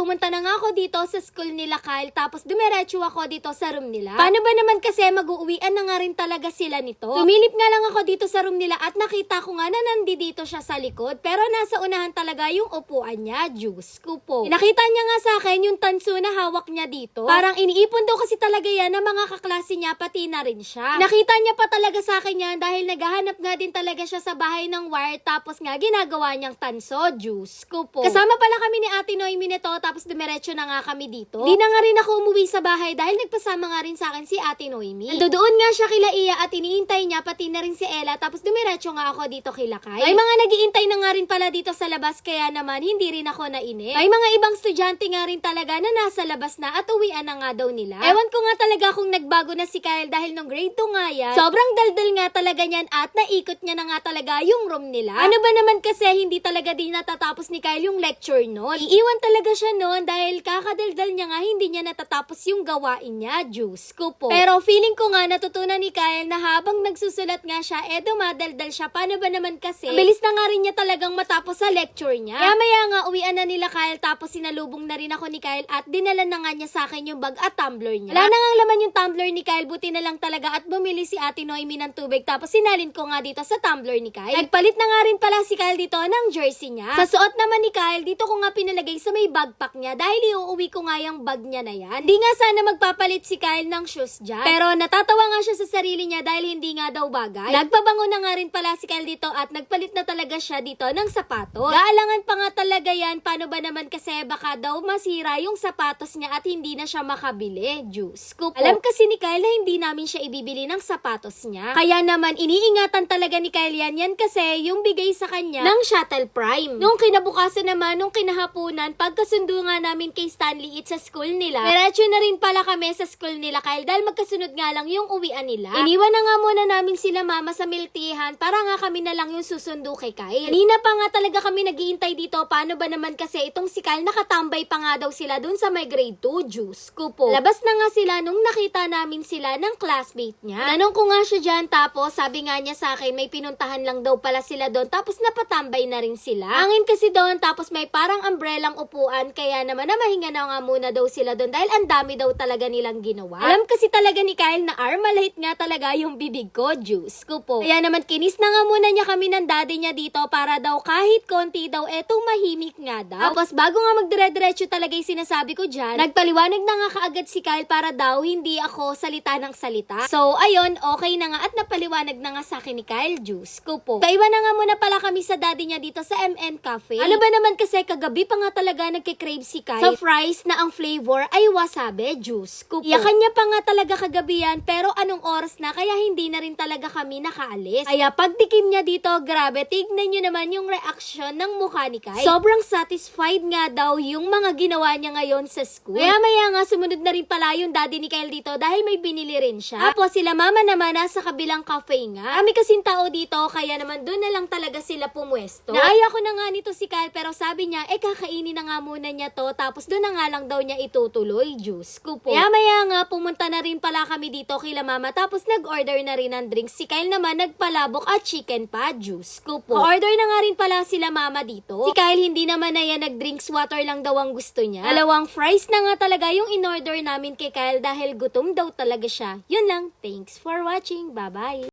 pumunta na nga ako dito sa school nila Kyle, tapos dumiretso ako dito sa room nila. Paano ba naman kasi mag-uuwian na nga rin talaga sila nito? Sumilip nga lang ako dito sa room nila at nakita ko nga na nandito siya sa likod, pero nasa unahan talaga yung upuan niya. Diyos ko po. Nakita niya nga sa akin yung tanso na hawak niya dito. Parang iniipon daw kasi talaga yan ng mga kaklase niya, pati na rin siya. Nakita niya pa talaga sa akin yan dahil naghahanap nga din talaga siya sa bahay ng wire, tapos nga ginagawa niyang tanso. Diyos ko po. Kasama pala kami ni Ate Noemi nito, tapos dumiretso na nga kami dito. Di na nga rin ako umuwi sa bahay dahil nagpasama nga rin sa akin si Ate Noemi. Nandoon nga siya kila Iya at iniintay niya, pati na rin si Ella, tapos dumiretso nga ako dito kila Kai. May mga nagiintay na nga rin pala dito sa labas, kaya naman hindi rin ako nainip. May mga ibang estudyante nga rin talaga na nasa labas na at uwian na nga daw nila. Ewan ko nga talaga kung nagbago na si Kyle dahil nung grade 2 nga yan, sobrang daldal nga talaga niyan at naikot niya na nga talaga yung room nila. Ano ba naman kasi hindi talaga din natatapos ni Kyle yung lecture noon. Iiwan talaga siya noon dahil kakadaldal niya nga hindi niya natatapos yung gawain niya. Diyos ko po. Pero feeling ko nga natutunan ni Kyle na habang nagsusulat nga siya, dumadaldal siya. Paano ba naman kasi? Bilis na nga rin niya talagang matapos sa lecture niya. Kaya maya nga uwian na nila Kyle, tapos sinalubong na rin ako ni Kyle at dinala na nga niya sa akin yung bag at tumbler niya. Wala na nga laman yung tumbler ni Kyle, buti na lang talaga at bumili si Ate Noemi ng tubig, tapos sinalin ko nga dito sa tumbler ni Kyle. Nagpalit na nga rin pala si Kyle dito ng jersey niya. Sa suot naman ni Kyle, dito ko nga pinalagay sa may backpack niya dahil iuuwi ko nga yung bag niya na yan. Hindi nga sana magpapalit si Kyle ng shoes dyan, pero natatawa nga siya sa sarili niya dahil hindi nga daw bagay. Nagpabango na nga rin pala si Kyle dito at nagpalit na talaga siya dito ng sapatos. Gaalangan pa nga talaga yan, paano ba naman kasi baka daw masira yung sapatos niya at hindi na siya makabili. Diyos ko po. Alam kasi ni Kyle na hindi namin siya ibibili ng sapatos niya. Kaya naman iniingatan talaga ni Kyle yan kasi yung bigay sa kanya ng Shuttle Prime. Nung kinabukasan naman, nung kinahapunan, pagkasundo nga namin kay Stanley Eat sa school nila, diretso na rin pala kami sa school nila Kyle dahil magkasunod nga lang yung uwian nila. Iniwan na nga muna namin sila mama sa miltihan para nga kami na lang yung susundo kay Kyle. Kanina pa nga talaga kami naghihintay dito, paano ba naman kasi itong si Kyle nakatambay pa nga daw sila dun sa may grade 2. Diyos ko po. Labas na nga sila nung nakita namin sila ng classmate niya. Tanong ko nga siya dyan, tapos sabi nga niya sa akin may pinuntahan lang daw pala sila doon, tapos napatambay na rin sila. Hangin kasi doon, tapos may parang umbrellang upuan, kaya naman namahinga na nga muna daw sila doon dahil ang dami daw talaga nilang ginawa. Alam kasi talaga ni Kyle na malahit nga talaga yung bibig ko. Diyos ko po. Kaya naman kinis na nga muna niya kami ng daddy niya dito para daw kahit konti daw tumahimik nga daw. Tapos bago nga magdire-diretso talaga yung sinasabi ko dyan, nagpaliwanag na nga kaagad si Kyle para daw hindi ako salita ng salita. So ayun, okay na nga at napaliwanag na nga sa akin ni Kyle. Diyos ko po. Kaiwan na nga muna pala kami sa daddy niya dito sa MN Cafe. Ano ba naman kasi kagabi pa nga talaga nagkikrave si Kyle sa fries na ang flavor ay wasabi. Diyos ko po. Iyakan niya pa nga talaga kagabi yan, pero anong oras na kaya hindi na rin talaga kami nakaalis. Kaya pagtikim niya dito, grabe, tignan niyo naman yung reaksyon ng mukha ni Kyle. Sobrang satisfied nga daw yung mga ginawa niya ngayon sa school. Kaya maya nga sumunod na rin pala yung daddy ni Kyle dito dahil may binili rin siya. Tapos sila mama naman nasa kabilang cafe nga. Kami kasing tao dito, kaya naman doon na lang talaga sila pumwesto. Naaya ko na nga nito si Kyle, pero sabi niya, kakainin na nga muna niya to, tapos doon na nga lang daw niya itutuloy. Diyos ko po. Kaya maya nga pumunta na rin pala kami dito kila mama, tapos nag-order na rin ng drinks. Si Kyle naman nagpalabok at chicken pa. Diyos ko po. Order na nga rin pala sila mama dito. Si Kyle hindi naman na yan nag-drinks, water lang daw ang gusto niya. Dalawang fries na nga talaga yung in-order namin kay Kyle dahil gutom daw talaga siya. Yun lang. Thanks for watching. Bye-bye.